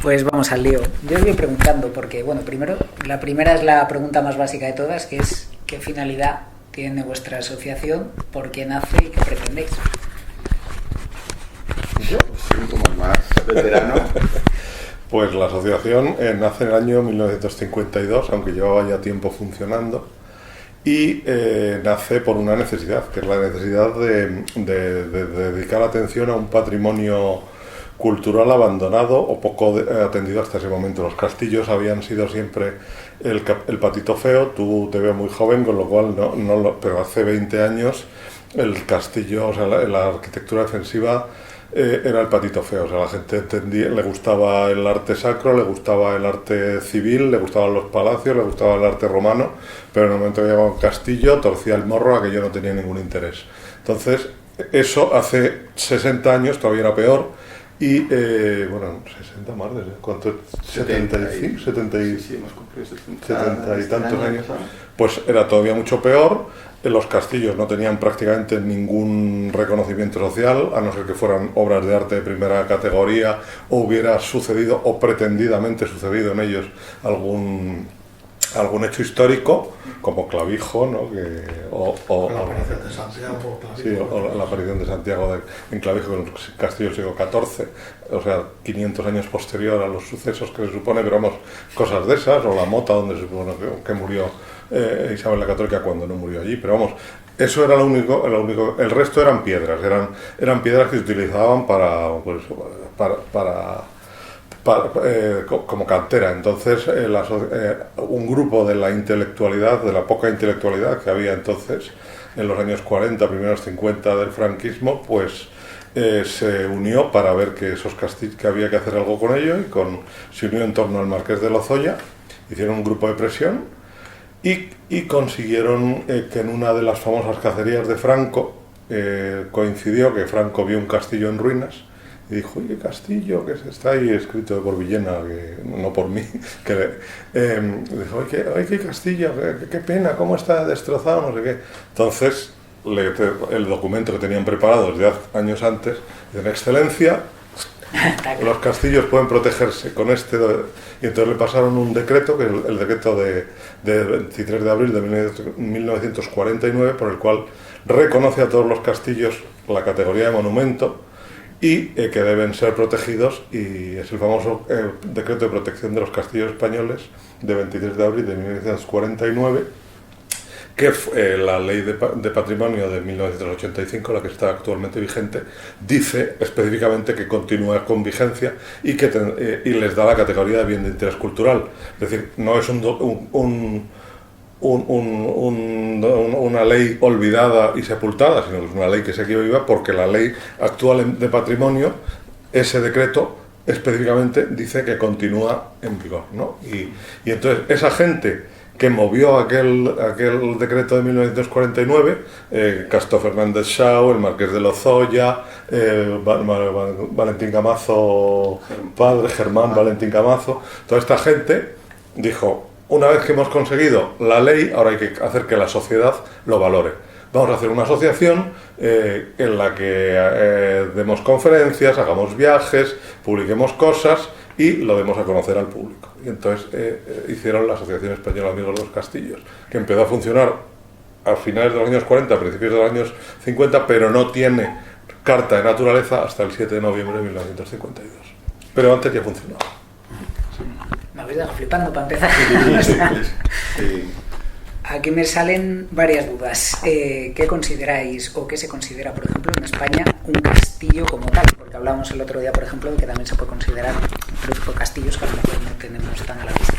Pues vamos al lío. Yo os voy preguntando porque, bueno, primero, la primera es la pregunta más básica de todas, que es ¿qué finalidad tiene vuestra asociación? ¿Por qué nace y qué pretendéis? Yo soy como el más veterano. Pues la asociación nace en el año 1952, aunque llevaba ya tiempo funcionando, y nace por una necesidad, que es la necesidad de dedicar atención a un patrimonio cultural abandonado o poco atendido hasta ese momento. Los castillos habían sido siempre el patito feo. Tú te veo muy joven, con lo cual pero hace 20 años el castillo, o sea, la arquitectura defensiva era el patito feo. O sea, la gente entendía, le gustaba el arte sacro, le gustaba el arte civil, le gustaban los palacios, le gustaba el arte romano, pero en el momento que llegaba un castillo torcía el morro, aquello no tenía ningún interés. Entonces, eso hace 60 años todavía era peor. Y, bueno, 60 más, ¿desde cuánto? 75, 70 y, sí, hemos cumplido 70 y tantos años. Pues era todavía mucho peor. Los castillos no tenían prácticamente ningún reconocimiento social, a no ser que fueran obras de arte de primera categoría o hubiera sucedido o pretendidamente sucedido en ellos algún hecho histórico, como Clavijo, ¿no? La aparición de Santiago. Sí, o la aparición de Santiago en Clavijo, en el castillo del siglo XIV, o sea, 500 años posterior a los sucesos que se supone, pero vamos, cosas de esas, o la Mota, donde se supone que murió Isabel la Católica cuando no murió allí, pero vamos, eso era lo único, el resto eran piedras, eran piedras que se utilizaban como cantera. Entonces un grupo de la intelectualidad, de la poca intelectualidad que había entonces en los años 40, primeros 50 del franquismo, pues se unió para ver que esos castillos, que había que hacer algo con ello, y se unió en torno al Marqués de Lozoya, hicieron un grupo de presión y consiguieron que en una de las famosas cacerías de Franco coincidió que Franco vio un castillo en ruinas y dijo: oye, castillo, que está ahí escrito por Villena, que no por mí, dijo: oye, qué castillo, qué pena, cómo está destrozado, no sé qué. Entonces, el documento que tenían preparado desde años antes, en excelencia, los castillos pueden protegerse con este, y entonces le pasaron un decreto, que es el decreto de 23 de abril de 1949, por el cual reconoce a todos los castillos la categoría de monumento y que deben ser protegidos, y es el famoso decreto de protección de los castillos españoles de 23 de abril de 1949, que la ley de patrimonio de 1985, la que está actualmente vigente, dice específicamente que continúa con vigencia y les da la categoría de bien de interés cultural. Es decir, no es una ley olvidada y sepultada, sino que es una ley que sigue viva, porque la ley actual de patrimonio, ese decreto específicamente dice que continúa en vigor, ¿no? Y entonces esa gente que movió aquel decreto de 1949, Castó Fernández Shaw, el Marqués de Lozoya, Valentín Camazo, padre, Germán Valentín Camazo, toda esta gente dijo: una vez que hemos conseguido la ley, ahora hay que hacer que la sociedad lo valore. Vamos a hacer una asociación en la que demos conferencias, hagamos viajes, publiquemos cosas y lo demos a conocer al público. Y entonces hicieron la Asociación Española Amigos de los Castillos, que empezó a funcionar a finales de los años 40, a principios de los años 50, pero no tiene carta de naturaleza hasta el 7 de noviembre de 1952. Pero antes ya funcionaba. Me habéis dejado flipando para empezar. Sí. Aquí me salen varias dudas. ¿Qué consideráis o qué se considera, por ejemplo, en España un castillo como tal? Porque hablábamos el otro día, por ejemplo, de que también se puede considerar otro tipo de castillos que a lo mejor no tenemos tan a la vista.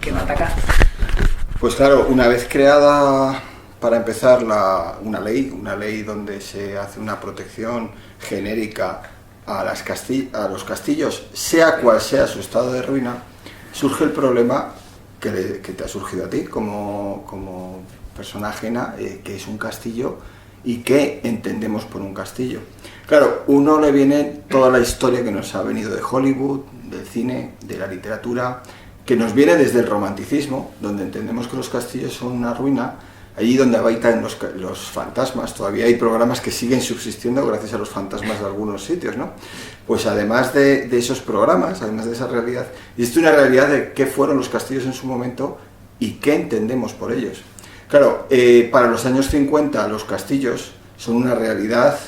¿Quién ataca? Pues claro, una vez creada, para empezar, una ley donde se hace una protección genérica a los castillos, sea cual sea su estado de ruina, surge el problema que te ha surgido a ti como persona ajena, que es un castillo y qué entendemos por un castillo. Claro, uno le viene toda la historia que nos ha venido de Hollywood, del cine, de la literatura, que nos viene desde el romanticismo, donde entendemos que los castillos son una ruina, allí donde habitan los fantasmas. Todavía hay programas que siguen subsistiendo gracias a los fantasmas de algunos sitios, ¿no? Pues además de esos programas, además de esa realidad, existe una realidad de qué fueron los castillos en su momento y qué entendemos por ellos. Claro, para los años 50 los castillos son una realidad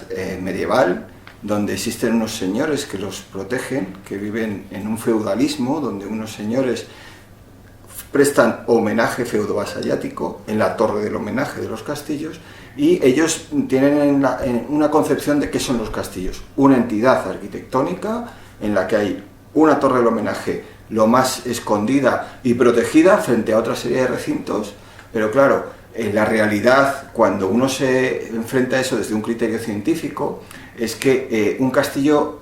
medieval, donde existen unos señores que los protegen, que viven en un feudalismo, donde unos señores prestan homenaje feudo-vasallático en la torre del homenaje de los castillos, y ellos tienen una concepción de qué son los castillos, una entidad arquitectónica en la que hay una torre del homenaje lo más escondida y protegida frente a otra serie de recintos, pero claro, en la realidad, cuando uno se enfrenta a eso desde un criterio científico, es que un castillo,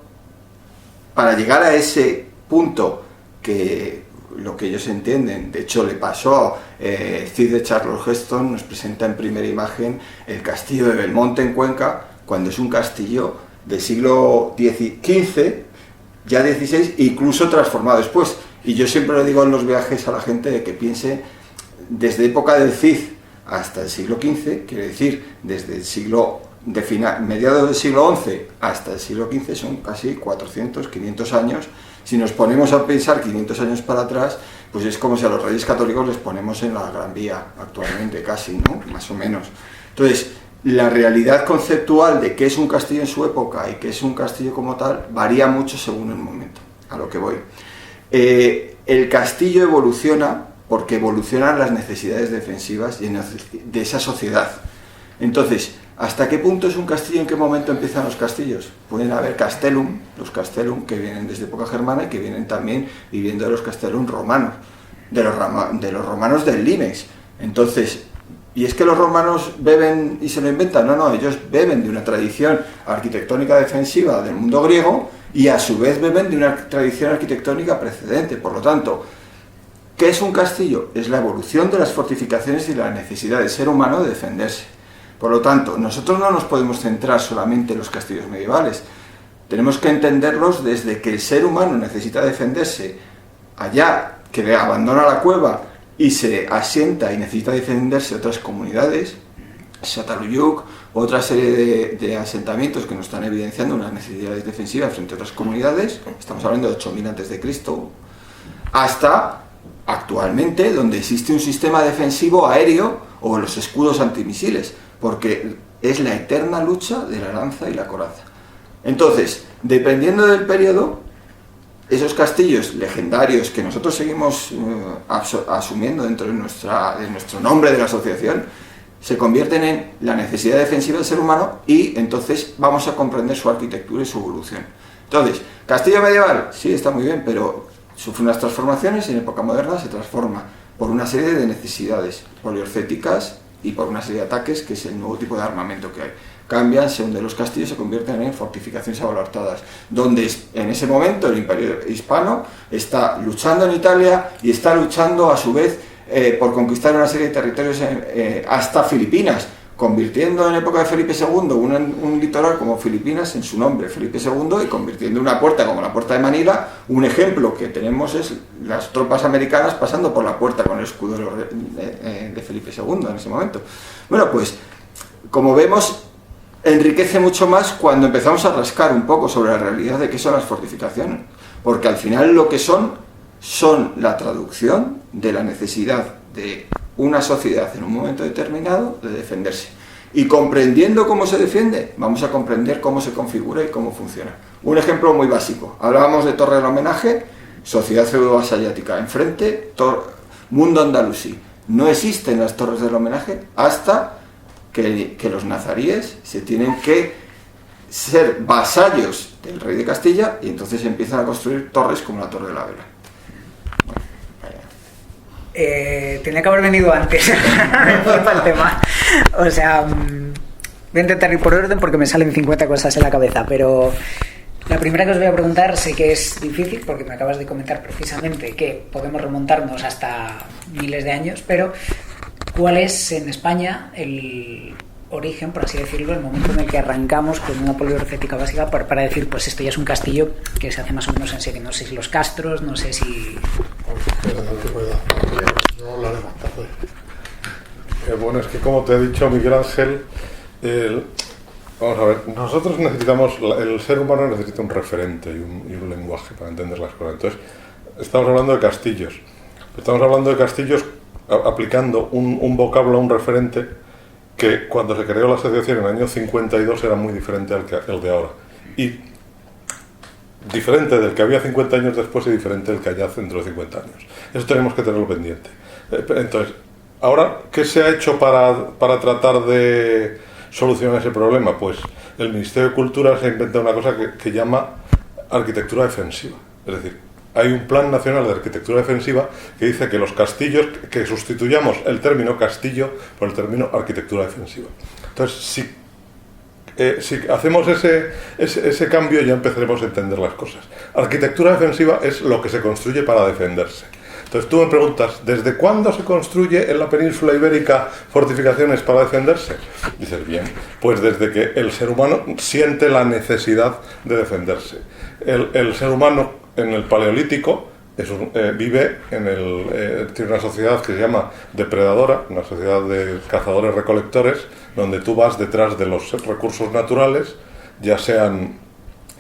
para llegar a ese punto, que lo que ellos entienden, de hecho le pasó, Cid de Charles Heston nos presenta en primera imagen el castillo de Belmonte en Cuenca, cuando es un castillo del siglo XV, ya XVI, incluso transformado después. Y yo siempre le digo en los viajes a la gente de que piense desde época del Cid hasta el siglo XV, quiere decir desde el siglo mediados del siglo XI hasta el siglo XV, son casi 400, 500 años. Si nos ponemos a pensar 500 años para atrás, pues es como si a los reyes católicos les ponemos en la Gran Vía actualmente, casi, ¿no? Más o menos. Entonces, la realidad conceptual de qué es un castillo en su época y qué es un castillo como tal varía mucho según el momento, a lo que voy. El castillo evoluciona porque evolucionan las necesidades defensivas de esa sociedad. Entonces, ¿hasta qué punto es un castillo? ¿En qué momento empiezan los castillos? Pueden haber castellum, los castellum que vienen desde época germana y que vienen también viviendo de los castellum romanos, de los romanos del limes. Entonces, ¿y es que los romanos beben y se lo inventan? No, ellos beben de una tradición arquitectónica defensiva del mundo griego y a su vez beben de una tradición arquitectónica precedente. Por lo tanto, ¿qué es un castillo? Es la evolución de las fortificaciones y la necesidad del ser humano de defenderse. Por lo tanto, nosotros no nos podemos centrar solamente en los castillos medievales. Tenemos que entenderlos desde que el ser humano necesita defenderse allá, que abandona la cueva y se asienta y necesita defenderse otras comunidades, Çatalhöyük, otra serie de asentamientos que nos están evidenciando unas necesidades defensivas frente a otras comunidades, estamos hablando de 8000 a.C., hasta actualmente donde existe un sistema defensivo aéreo o los escudos antimisiles, porque es la eterna lucha de la lanza y la coraza. Entonces, dependiendo del periodo, esos castillos legendarios que nosotros seguimos asumiendo dentro de nuestro nombre de la asociación, se convierten en la necesidad defensiva del ser humano y entonces vamos a comprender su arquitectura y su evolución. Entonces, castillo medieval, sí, está muy bien, pero sufre unas transformaciones y en época moderna se transforma por una serie de necesidades poliorcéticas y por una serie de ataques, que es el nuevo tipo de armamento que hay. Cambian según de los castillos, se convierten en fortificaciones abalartadas, donde en ese momento el imperio hispano está luchando en Italia y está luchando a su vez por conquistar una serie de territorios hasta Filipinas, convirtiendo en época de Felipe II un litoral como Filipinas en su nombre, Felipe II, y convirtiendo una puerta como la puerta de Manila. Un ejemplo que tenemos es las tropas americanas pasando por la puerta con el escudo de Felipe II en ese momento. Bueno, pues como vemos, enriquece mucho más cuando empezamos a rascar un poco sobre la realidad de qué son las fortificaciones, porque al final lo que son la traducción de la necesidad de una sociedad en un momento determinado de defenderse. Y comprendiendo cómo se defiende, vamos a comprender cómo se configura y cómo funciona. Un ejemplo muy básico. Hablábamos de Torre del Homenaje, sociedad feudo-vasallática. Enfrente, mundo andalusí. No existen las torres del homenaje hasta que los nazaríes se tienen que ser vasallos del rey de Castilla y entonces empiezan a construir torres como la Torre de la Vela. Tenía que haber venido antes el tema. O sea, voy a intentar ir por orden porque me salen 50 cosas en la cabeza, pero la primera que os voy a preguntar sé que es difícil porque me acabas de comentar precisamente que podemos remontarnos hasta miles de años, pero ¿cuál es en España el origen, por así decirlo, el momento en el que arrancamos con una poliorcética básica para decir, pues esto ya es un castillo que se hace más o menos en serie? No sé si los castros, no sé si... De la antigüedad, no hablaré más tarde. Bueno, es que como te he dicho, Miguel Ángel, vamos a ver, nosotros necesitamos, el ser humano necesita un referente y un lenguaje para entender las cosas. Entonces, estamos hablando de castillos. Estamos hablando de castillos aplicando un vocablo, un referente, que cuando se creó la asociación en el año 52 era muy diferente al de ahora. Y diferente del que había 50 años después y diferente del que haya dentro de 50 años. Eso tenemos que tenerlo pendiente. Entonces, ahora, ¿qué se ha hecho para tratar de solucionar ese problema? Pues el Ministerio de Cultura se ha inventado una cosa que llama arquitectura defensiva. Es decir, hay un Plan Nacional de Arquitectura Defensiva que dice que los castillos, que sustituyamos el término castillo por el término arquitectura defensiva. Entonces, si hacemos ese cambio, ya empezaremos a entender las cosas. Arquitectura defensiva es lo que se construye para defenderse. Entonces tú me preguntas, ¿desde cuándo se construye en la península ibérica fortificaciones para defenderse? Dices, bien, pues desde que el ser humano siente la necesidad de defenderse. El ser humano en el Paleolítico vive tiene una sociedad que se llama depredadora, una sociedad de cazadores-recolectores, donde tú vas detrás de los recursos naturales, ya sean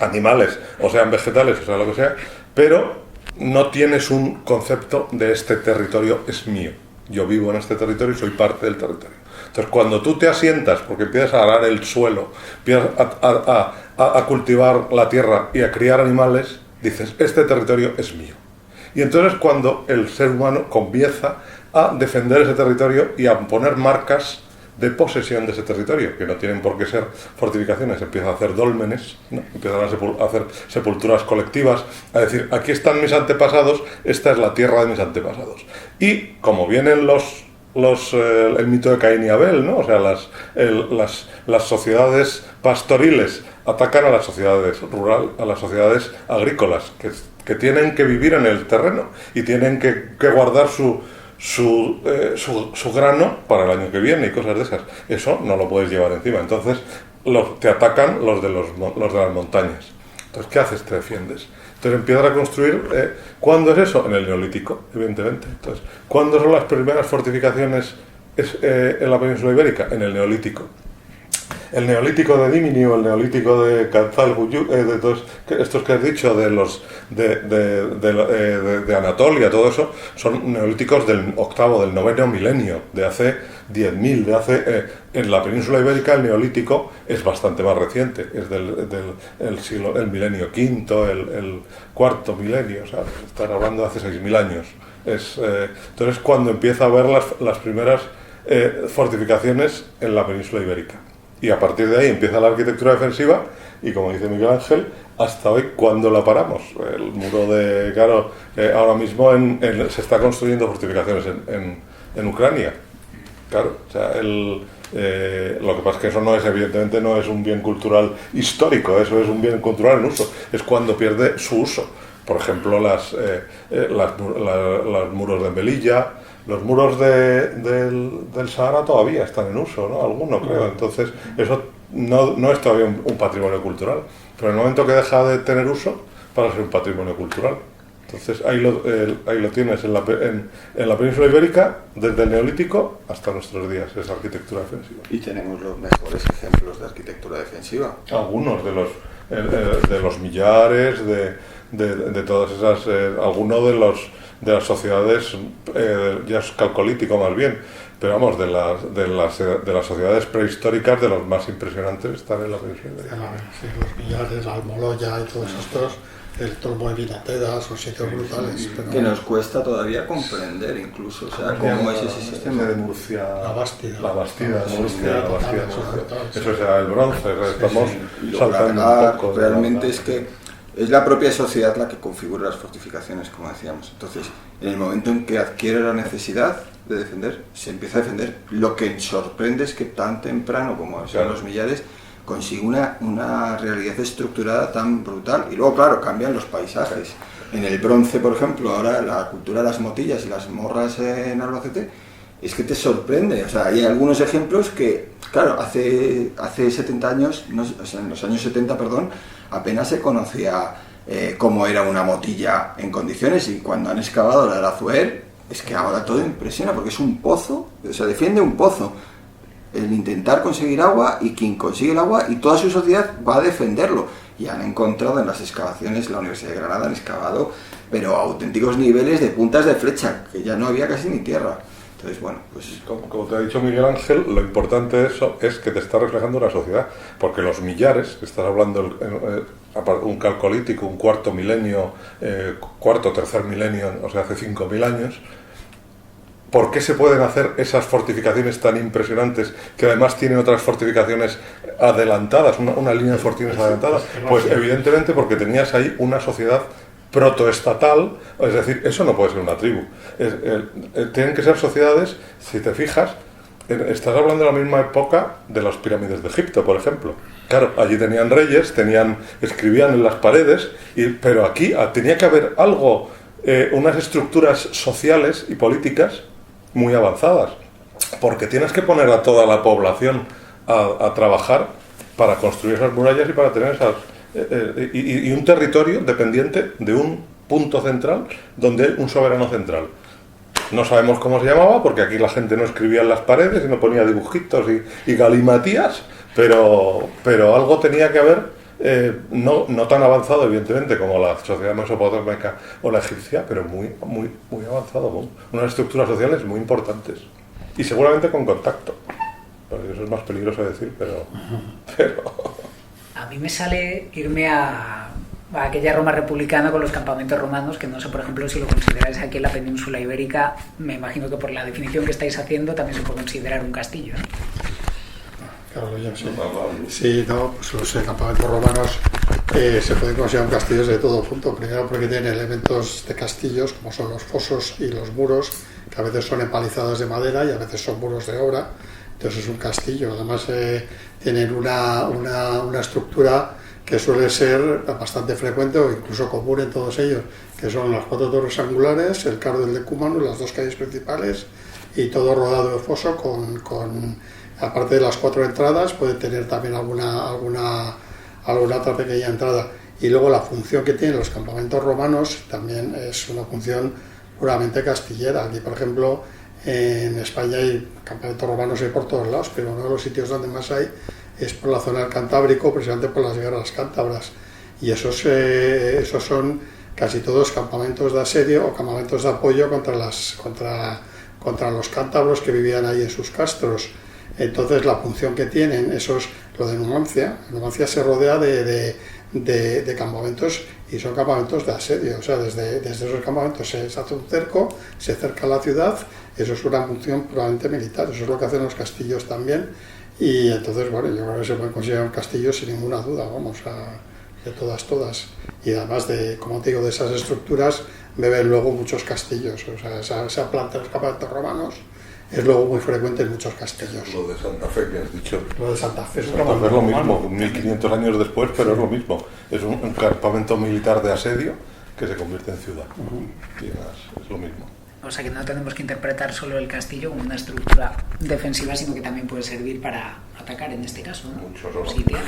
animales o sean vegetales, o sea lo que sea, pero no tienes un concepto de este territorio es mío. Yo vivo en este territorio y soy parte del territorio. Entonces, cuando tú te asientas, porque empiezas a arar el suelo, empiezas a cultivar la tierra y a criar animales, dices, este territorio es mío. Y entonces cuando el ser humano comienza a defender ese territorio y a poner marcas de posesión de ese territorio, que no tienen por qué ser fortificaciones, empieza a hacer dólmenes, ¿no? Empiezan a hacer sepulturas colectivas, a decir, aquí están mis antepasados, esta es la tierra de mis antepasados. Y como vienen el mito de Caín y Abel, ¿no? O sea, las sociedades pastoriles atacan a las sociedades a las sociedades agrícolas, que tienen que vivir en el terreno y tienen que guardar su grano para el año que viene y cosas de esas. Eso no lo puedes llevar encima. Entonces te atacan los de las montañas. Entonces, ¿qué haces? Te defiendes. Entonces empiezas a construir. ¿Cuándo es eso? En el Neolítico, evidentemente. Entonces, ¿cuándo son las primeras fortificaciones en la península ibérica? En el Neolítico. El Neolítico de Rimini o el Neolítico de Quetzalcoatl, de todos estos que has dicho, de Anatolia, todo eso, son neolíticos del octavo, del noveno milenio, de hace 10.000, en la península ibérica el neolítico es bastante más reciente, es del milenio quinto, el cuarto milenio, o sea, están hablando de hace 6.000 años. Entonces cuando empieza a ver las primeras fortificaciones en la península ibérica. Y a partir de ahí empieza la arquitectura defensiva y, como dice Miguel Ángel, hasta hoy, ¿cuándo la paramos? El muro de... Claro, ahora mismo se está construyendo fortificaciones en Ucrania. Claro, o sea, lo que pasa es que eso no es, evidentemente, no es un bien cultural histórico, eso es un bien cultural en uso. Es cuando pierde su uso. Por ejemplo, los muros de Melilla. Los muros del Sahara todavía están en uso, ¿no? Algunos, creo. Entonces, eso no es todavía un patrimonio cultural. Pero en el momento que deja de tener uso, para ser un patrimonio cultural. Entonces, ahí lo tienes en la península ibérica, desde el Neolítico hasta nuestros días, esa arquitectura defensiva. Y tenemos los mejores ejemplos de arquitectura defensiva. Algunos de los millares, de todas esas... algunos de las sociedades, ya es calcolítico más bien, pero vamos, de las sociedades prehistóricas, de los más impresionantes están en la península ibérica. Sí, los millares, la Almoloya y todos estos, el Tormo de Vinateda, son sitios brutales. Pero que nos cuesta todavía comprender incluso, o sea, cómo es ese sistema. De Murcia, la Bastida de Murcia, la Bastida. Bastida. Eso es el bronce, estamos Y saltando verdad, un poco. realmente es que es la propia sociedad la que configura las fortificaciones, como decíamos. Entonces, en el momento en que adquiere la necesidad de defender, se empieza a defender. Lo que sorprende es que tan temprano como son los millares consigue una realidad estructurada tan brutal. Y luego, claro, cambian los paisajes. En el bronce, por ejemplo, ahora la cultura de las motillas y las morras en Albacete, es que te sorprende. O sea, hay algunos ejemplos que, claro, hace 70 años, o sea, en los años 70, perdón, apenas se conocía cómo era una motilla en condiciones, y cuando han excavado la de Azuer, Es que ahora todo impresiona porque es un pozo, o sea, defiende un pozo. El intentar conseguir agua y quien consigue el agua y toda su sociedad va a defenderlo. Y han encontrado en las excavaciones, la Universidad de Granada han excavado, pero a auténticos niveles de puntas de flecha, que ya no había casi ni tierra. Entonces, bueno, pues... Como te ha dicho Miguel Ángel, lo importante de eso es que te está reflejando una sociedad, porque los millares, que estás hablando, un calcolítico, un cuarto milenio, tercer milenio, o sea, hace 5.000 años, ¿por qué se pueden hacer esas fortificaciones tan impresionantes, que además tienen otras fortificaciones adelantadas, una línea de fortificaciones adelantada? Pues evidentemente porque tenías ahí una sociedad protoestatal, es decir, eso no puede ser una tribu. Tienen que ser sociedades, si te fijas, estás hablando de la misma época de las pirámides de Egipto, por ejemplo. Claro, allí tenían reyes, escribían en las paredes, pero aquí tenía que haber algo, unas estructuras sociales y políticas muy avanzadas, porque tienes que poner a toda la población a trabajar para construir esas murallas y para tener esas... y un territorio dependiente de un punto central donde hay un soberano central. No sabemos cómo se llamaba porque aquí la gente no escribía en las paredes y no ponía dibujitos y galimatías, pero algo tenía que haber, no tan avanzado evidentemente como la sociedad mesopotámica o la egipcia, pero muy avanzado, con unas estructuras sociales muy importantes y seguramente con contacto. Eso es más peligroso decir, pero A mí me sale irme a aquella Roma republicana con los campamentos romanos, que no sé, por ejemplo, si lo consideráis aquí en la península ibérica. Me imagino que por la definición que estáis haciendo también se puede considerar un castillo, ¿no? Claro, yo sí. Sí, no, pues los campamentos romanos se pueden considerar castillos de todo punto. Primero porque tienen elementos de castillos, como son los fosos y los muros, que a veces son empalizadas de madera y a veces son muros de obra. Entonces es un castillo. Además tienen una estructura que suele ser bastante frecuente o incluso común en todos ellos, que son las 4 torres angulares, el carro del decúmano, las 2 calles principales y todo rodado de foso con aparte de las 4 entradas, puede tener también alguna otra pequeña entrada. Y luego la función que tienen los campamentos romanos también es una función puramente castillera. Aquí, por ejemplo, en España hay campamentos romanos por todos lados, pero uno de los sitios donde más hay es por la zona del Cantábrico, precisamente por las guerras cántabras. Y esos son casi todos campamentos de asedio o campamentos de apoyo contra los cántabros que vivían ahí en sus castros. Entonces la función que tienen, eso es lo de Numancia. Numancia se rodea de campamentos y son campamentos de asedio. O sea, desde esos campamentos se hace un cerco, se cerca la ciudad. Eso es una función puramente militar. Eso es lo que hacen los castillos también. Y entonces, bueno, yo creo que se pueden considerar un castillo sin ninguna duda, vamos, de todas. Y además como te digo, de esas estructuras beben luego muchos castillos. O sea, esa planta de los campamentos romanos es luego muy frecuente en muchos castillos. Lo de Santa Fe que has dicho. Lo de Santa Fe es lo mismo, 1500 años después, pero es lo mismo. Es un campamento militar de asedio que se convierte en ciudad. Y además, es lo mismo. O sea que no tenemos que interpretar solo el castillo como una estructura defensiva, sino que también puede servir para atacar en este caso, ¿no? Sitiar.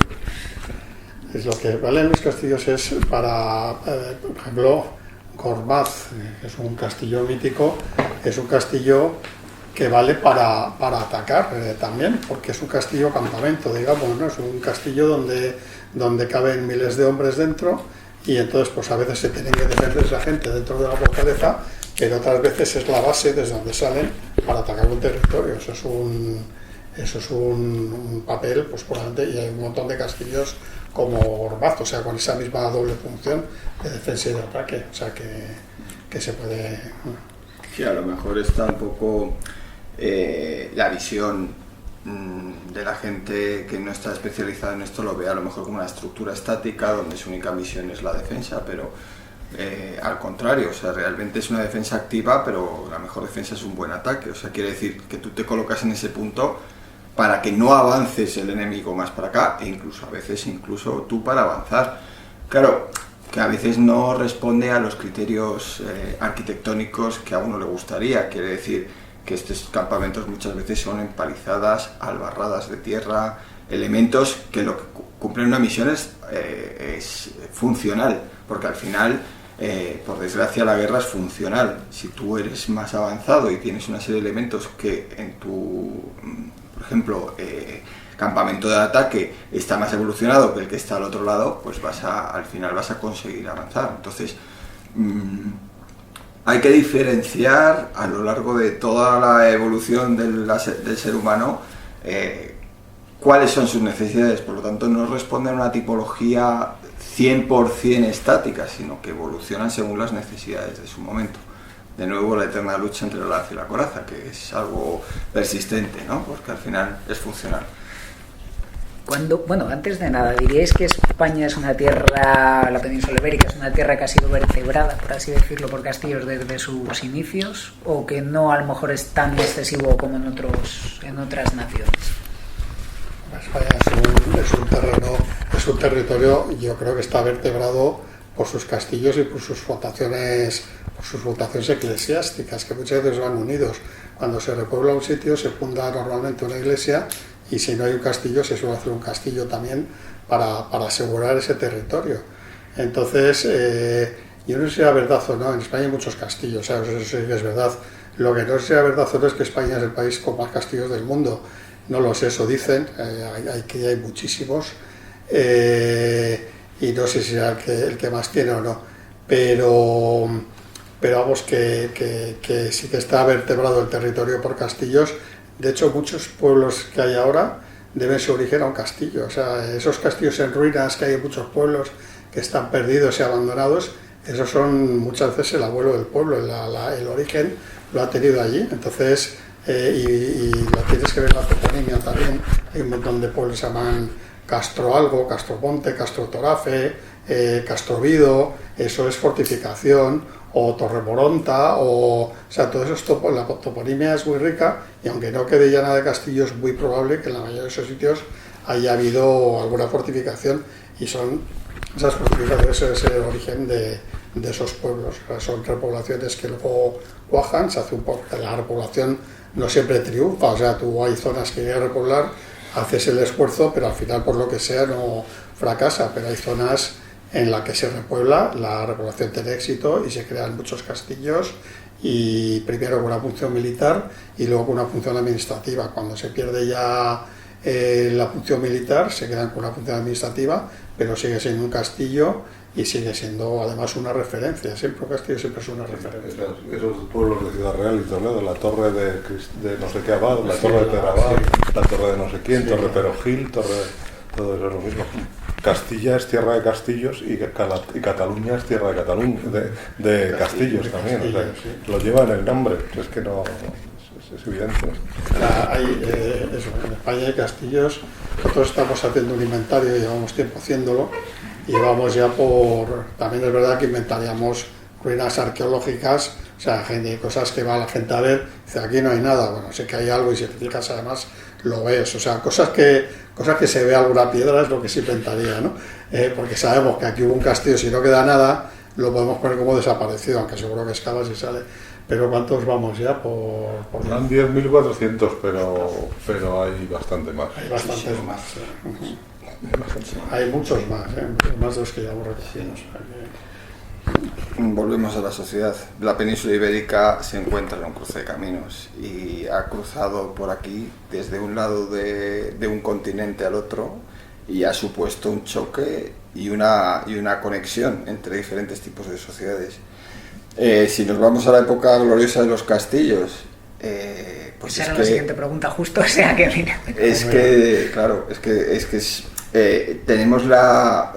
Es lo que valen los castillos es para, por ejemplo, Gormaz, que es un castillo mítico, es un castillo que vale para atacar también, porque es un castillo campamento, digamos, ¿no? Es un castillo donde caben miles de hombres dentro y entonces pues a veces se tienen que defender la gente dentro de la fortaleza, pero otras veces es la base desde donde salen para atacar un territorio. Eso es un papel, pues probablemente, y hay un montón de castillos como Gormaz, o sea, con esa misma doble función de defensa y de ataque, o sea que se puede... Sí, a lo mejor está un poco la visión de la gente que no está especializada en esto, lo ve a lo mejor como una estructura estática donde su única misión es la defensa, pero al contrario, o sea, realmente es una defensa activa, pero la mejor defensa es un buen ataque. O sea, quiere decir que tú te colocas en ese punto para que no avances el enemigo más para acá, e incluso a veces tú para avanzar. Claro, que a veces no responde a los criterios arquitectónicos que a uno le gustaría. Quiere decir que estos campamentos muchas veces son empalizadas, albarradas de tierra, elementos que lo que cumplen una misión es funcional, porque al final por desgracia la guerra es funcional. Si tú eres más avanzado y tienes una serie de elementos que en tu, por ejemplo, campamento de ataque está más evolucionado que el que está al otro lado, pues al final vas a conseguir avanzar. Entonces, hay que diferenciar a lo largo de toda la evolución del ser humano cuáles son sus necesidades. Por lo tanto, no responden a una tipología 100% estática, sino que evolucionan según las necesidades de su momento. De nuevo, la eterna lucha entre la lanza y la coraza, que es algo persistente, ¿no? Porque al final es funcional. Bueno, antes de nada, ¿diríais que España es una tierra, la península ibérica es una tierra que ha sido vertebrada, por así decirlo, por castillos desde sus inicios, o que no a lo mejor es tan excesivo como en otras naciones? España es un territorio, yo creo que está vertebrado por sus castillos y por sus votaciones eclesiásticas, que muchas veces van unidos. Cuando se repuebla un sitio se funda normalmente una iglesia, y si no hay un castillo se suele hacer un castillo también para asegurar ese territorio. Entonces, yo no sé si era verdad o no, en España hay muchos castillos, ¿sabes? Eso sí que es verdad. Lo que no sé si era verdad o no es que España es el país con más castillos del mundo. No lo sé, eso dicen, hay muchísimos, y no sé si será el que más tiene o no, pero vamos, que sí que está vertebrado el territorio por castillos. De hecho, muchos pueblos que hay ahora deben su origen a un castillo. O sea, esos castillos en ruinas que hay en muchos pueblos que están perdidos y abandonados, esos son muchas veces el abuelo del pueblo, el origen lo ha tenido allí. Entonces, y lo tienes que ver en la toponimia también. Hay un montón de pueblos que se llaman Castro algo, Castro Ponte, Castro Torafe, Castro Vido, eso es fortificación, o Torremoronta, o sea, todo eso, la toponimia es muy rica, y aunque no quede llena de castillos, es muy probable que en la mayoría de esos sitios haya habido alguna fortificación, y son esas fortificaciones, es el origen de esos pueblos. O sea, son repoblaciones que luego cuajan, se hace un poco, la repoblación no siempre triunfa, o sea, tú hay zonas que quieres repoblar, haces el esfuerzo, pero al final por lo que sea no fracasa, pero hay zonas en las que se repuebla, la repoblación tiene éxito y se crean muchos castillos, y primero con una función militar y luego con una función administrativa. Cuando se pierde ya la función militar, se quedan con una función administrativa, pero sigue siendo un castillo y sigue siendo además una referencia. Siempre un castillo siempre es una referencia. Esos pueblos de Ciudad Real y Toledo, la torre de no sé qué Abad, la torre de Perabad, la torre de no sé quién, torre Perogil, todo eso es lo mismo. Castilla es tierra de castillos y Cataluña es tierra de castillos también, o sea, lo llevan el nombre, es que no es evidente. En España hay castillos. Nosotros estamos haciendo un inventario, llevamos tiempo haciéndolo, y vamos ya también es verdad que inventaríamos ruinas arqueológicas, o sea, cosas que va la gente a ver, dice, aquí no hay nada, bueno, sé que hay algo, y si te fijas además lo ves, o sea, cosas que se ve alguna piedra es lo que se inventaría, ¿no? Porque sabemos que aquí hubo un castillo, si no queda nada, lo podemos poner como desaparecido, aunque seguro que excavas y sale. Pero ¿cuántos vamos ya por Eran 10.400, pero hay bastante más. Hay bastantes más. Hay muchos más de los que ya hemos recogido. Volvemos a la sociedad. La península ibérica se encuentra en un cruce de caminos y ha cruzado por aquí desde un lado de un continente al otro, y ha supuesto un choque y una conexión entre diferentes tipos de sociedades. Si nos vamos a la época gloriosa de los castillos, pues esa era la siguiente pregunta justo, o sea que mira. Tenemos la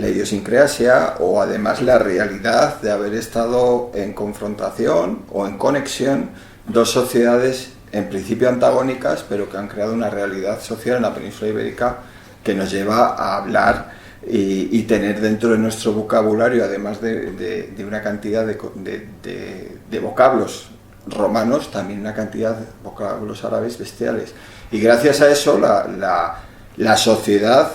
idiosincrasia, o además la realidad de haber estado en confrontación o en conexión dos sociedades en principio antagónicas, pero que han creado una realidad social en la península ibérica que nos lleva a hablar y tener dentro de nuestro vocabulario, además de una cantidad de vocablos romanos, también una cantidad de vocablos árabes bestiales. Y gracias a eso la sociedad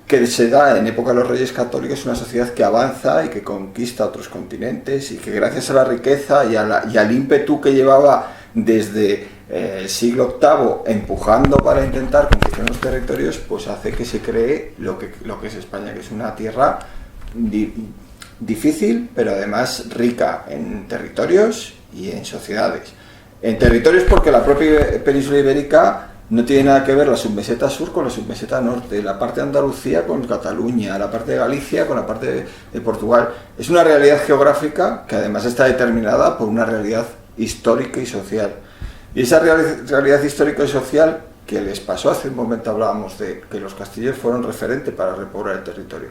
que se da en época de los Reyes Católicos es una sociedad que avanza y que conquista otros continentes, y que gracias a la riqueza y al ímpetu que llevaba desde el siglo VIII empujando para intentar conquistar los territorios, pues hace que se cree lo que es España, que es una tierra difícil, pero además rica en territorios y en sociedades. En territorios porque la propia península ibérica no tiene nada que ver la submeseta sur con la submeseta norte, la parte de Andalucía con Cataluña, la parte de Galicia con la parte de Portugal. Es una realidad geográfica que además está determinada por una realidad histórica y social. Y esa realidad histórica y social que les pasó, hace un momento hablábamos de que los castillos fueron referente para repoblar el territorio.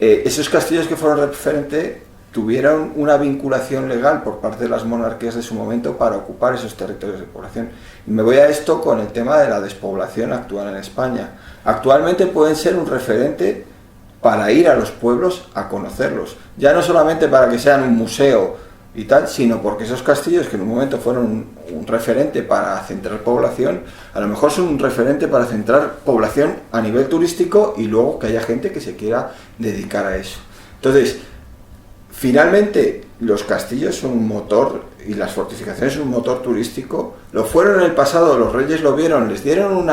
Esos castillos que fueron referente tuvieron una vinculación legal por parte de las monarquías de su momento para ocupar esos territorios de población. Y me voy a esto con el tema de la despoblación actual en España. Actualmente pueden ser un referente para ir a los pueblos a conocerlos, ya no solamente para que sean un museo y tal, sino porque esos castillos que en un momento fueron un referente para centrar población, a lo mejor son un referente para centrar población a nivel turístico y luego que haya gente que se quiera dedicar a eso. Entonces, finalmente, los castillos son un motor y las fortificaciones son un motor turístico. Lo fueron en el pasado, los reyes lo vieron, les dieron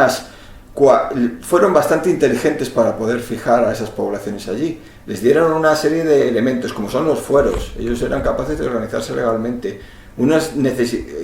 fueron bastante inteligentes para poder fijar a esas poblaciones allí. Les dieron una serie de elementos, como son los fueros. Ellos eran capaces de organizarse legalmente.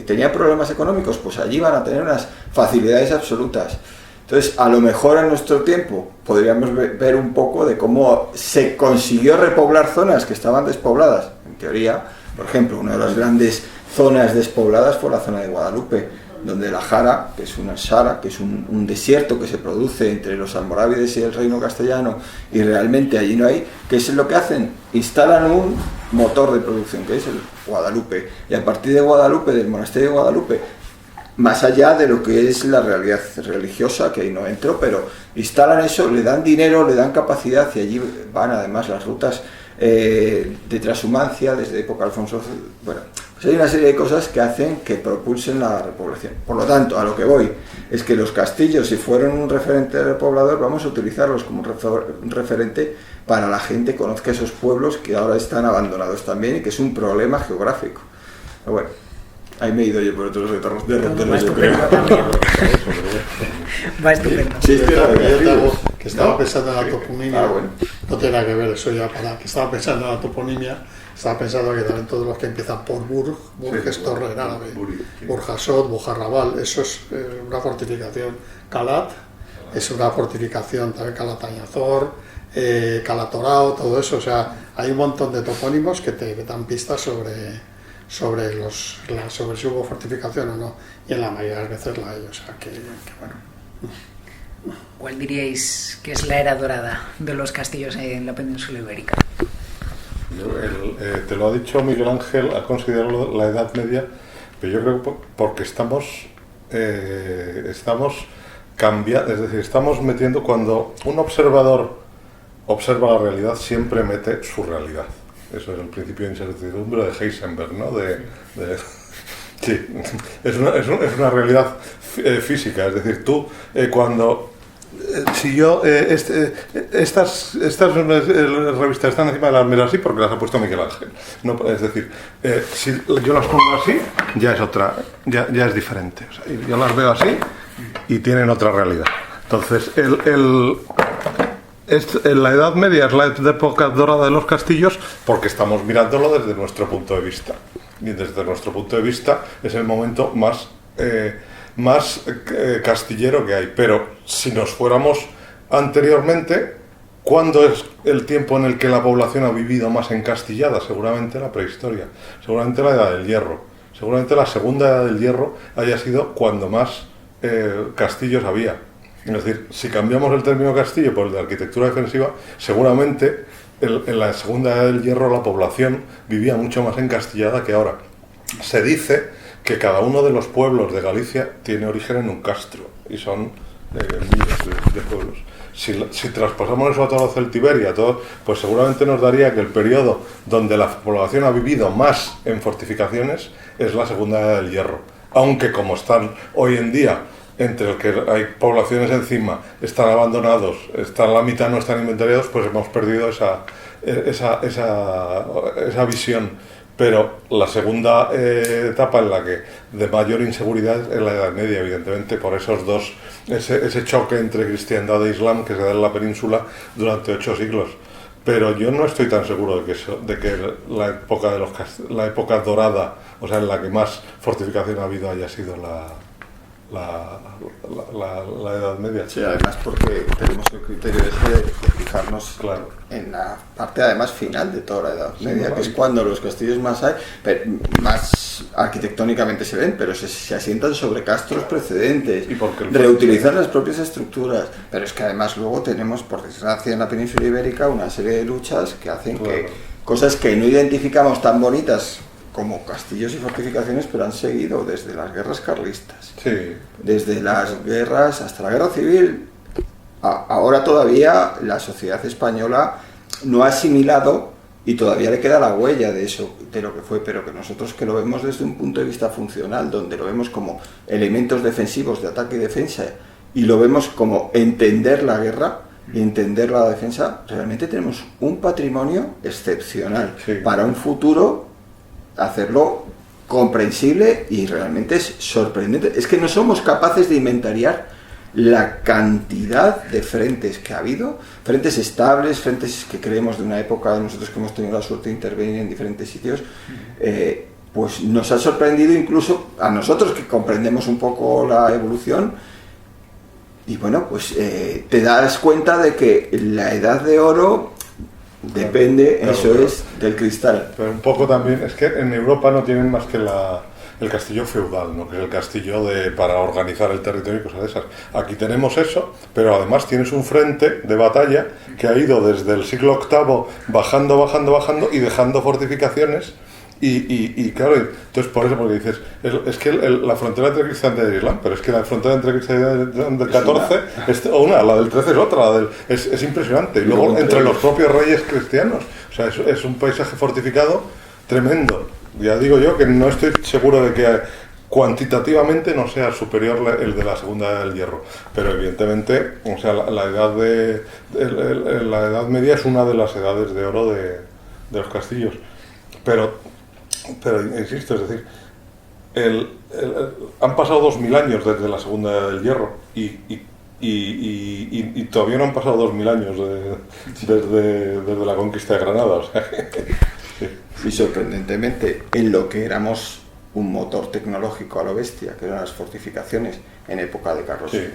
Tenían problemas económicos, pues allí van a tener unas facilidades absolutas. Entonces, a lo mejor en nuestro tiempo podríamos ver un poco de cómo se consiguió repoblar zonas que estaban despobladas. En teoría, por ejemplo, una de las grandes zonas despobladas fue la zona de Guadalupe, donde la Jara, que es una Sara, que es un desierto que se produce entre los almorávides y el reino castellano, y realmente allí no hay, ¿qué es lo que hacen? Instalan un motor de producción, que es el Guadalupe, y a partir de Guadalupe, del monasterio de Guadalupe, más allá de lo que es la realidad religiosa, que ahí no entro, pero instalan eso, le dan dinero, le dan capacidad, y allí van además las rutas de transhumancia desde época Alfonso. Bueno, pues hay una serie de cosas que hacen que propulsen la repoblación. Por lo tanto, a lo que voy es que los castillos, si fueron un referente repoblador, vamos a utilizarlos como un referente para la gente que conozca esos pueblos que ahora están abandonados también y que es un problema geográfico. Pero bueno, ahí me he ido yo por otros derroteros, yo creo. Va estupendo. Sí, que estaba pensando en la toponimia. Bueno. No tiene nada que ver eso ya para que estaba pensando en la toponimia. Estaba pensando que también todos los que empiezan por Burg es torre en árabe, Burjasot, Bujarrabal, eso es una fortificación. Calat es una fortificación, también Calatañazor, Calatorao, todo eso. O sea, hay un montón de topónimos que te dan pistas sobre si hubo fortificación o no, y en la mayoría de las veces la hay. O sea, que bueno. ¿Cuál diríais que es la era dorada de los castillos en la península ibérica? Te lo ha dicho Miguel Ángel, ha considerado la Edad Media, pero yo creo que porque estamos cambiando, es decir, estamos metiendo, cuando un observador observa la realidad, siempre mete su realidad. Eso es el principio de incertidumbre de Heisenberg, ¿no? Sí, es una realidad física, es decir, tú cuando... Si yo, estas revistas están encima de las mesas así porque las ha puesto Miguel Ángel. No, es decir, si yo las pongo así, ya es otra, ya es diferente. O sea, yo las veo así y tienen otra realidad. Entonces, la Edad Media es la época dorada de los castillos porque estamos mirándolo desde nuestro punto de vista. Y desde nuestro punto de vista es el momento más castillero que hay. Pero si nos fuéramos anteriormente, ¿cuándo es el tiempo en el que la población ha vivido más encastillada? Seguramente la prehistoria, seguramente la Edad del Hierro, seguramente la segunda Edad del Hierro haya sido cuando más castillos había. Es decir, si cambiamos el término castillo por el de arquitectura defensiva, seguramente en la segunda Edad del Hierro la población vivía mucho más encastillada que ahora. Se dice que cada uno de los pueblos de Galicia tiene origen en un castro, y son miles de pueblos. Si traspasamos eso a toda la Celtiberia, pues seguramente nos daría que el periodo donde la población ha vivido más en fortificaciones es la segunda Edad del Hierro. Aunque como están hoy en día, entre el que hay poblaciones encima, están abandonados, la mitad no están inventariados, pues hemos perdido esa visión. Pero la segunda etapa en la que de mayor inseguridad es la Edad Media, evidentemente, por ese choque entre cristiandad e islam que se da en la península durante 8 siglos. pero yo no estoy tan seguro de que la época la época dorada, o sea, en la que más fortificación ha habido, haya sido la Edad Media. Sí, además porque tenemos el criterio ese de fijarnos, claro, en la parte además final de toda la Edad Media, sí, que es cuando los castillos más más arquitectónicamente se ven, pero se asientan sobre castros precedentes, reutilizar las propias estructuras, pero es que además luego tenemos, por desgracia, en la península ibérica una serie de luchas que hacen que cosas que no identificamos tan bonitas como castillos y fortificaciones, pero han seguido desde las guerras carlistas, desde las guerras hasta la guerra civil. Ahora todavía la sociedad española no ha asimilado y todavía le queda la huella de eso, de lo que fue, pero que nosotros que lo vemos desde un punto de vista funcional, donde lo vemos como elementos defensivos de ataque y defensa, y lo vemos como entender la guerra y entender la defensa, realmente tenemos un patrimonio excepcional para un futuro. Hacerlo comprensible y realmente es sorprendente. Es que no somos capaces de inventariar la cantidad de frentes que ha habido, frentes estables, frentes que creemos de una época, nosotros que hemos tenido la suerte de intervenir en diferentes sitios, pues nos ha sorprendido incluso a nosotros que comprendemos un poco la evolución. Y bueno, pues te das cuenta de que la edad de oro depende, del cristal. Pero un poco también, es que en Europa no tienen más que el castillo feudal, ¿no? Que es el castillo para organizar el territorio y cosas de esas. Aquí tenemos eso, pero además tienes un frente de batalla que ha ido desde el siglo VIII bajando y dejando fortificaciones. Y claro, entonces por eso, porque dices, es que la frontera entre cristiandad e islam, pero es que la frontera entre cristiandad del 14 es una, la del 13 es otra, es impresionante. Y luego entre los propios reyes cristianos, o sea, es un paisaje fortificado tremendo. Ya digo yo que no estoy seguro de que cuantitativamente no sea superior el de la Segunda Edad del Hierro, pero evidentemente, o sea, la Edad Media es una de las edades de oro de los castillos. Pero insisto, es decir, han pasado 2000 años desde la Segunda Edad del Hierro y todavía no han pasado 2000 años desde la conquista de Granada. O sea, y sorprendentemente, en lo que éramos un motor tecnológico a lo bestia, que eran las fortificaciones en época de Carlos V,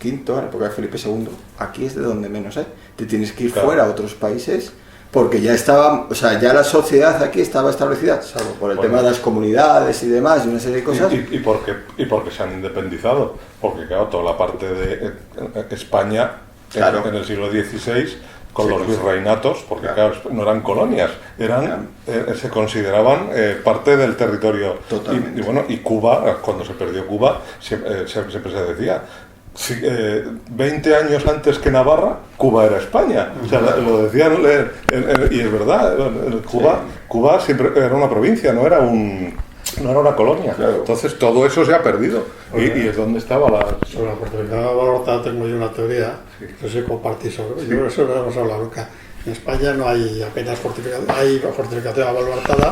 en época de Felipe II, aquí es de donde menos hay. Te tienes que ir fuera a otros países, porque ya estaba, o sea, ya la sociedad aquí estaba establecida, salvo por el tema de las comunidades y demás, y una serie de cosas. Y porque se han independizado, porque claro, toda la parte de España en el siglo XVI, con los virreinatos, porque claro, no eran colonias, se consideraban parte del territorio. Y bueno, y Cuba, cuando se perdió Cuba, siempre se decía, 20 años antes que Navarra, Cuba era España. O sea, lo decían, y es verdad, Cuba siempre era una provincia, no era una colonia. Claro. Entonces todo eso se ha perdido. Y es donde estaba la... Sobre la fortificación avalortada tengo yo una teoría, no sé si compartís sobre. Yo creo que eso no hemos hablado nunca. En España no hay apenas fortificación, hay fortificación avalortada,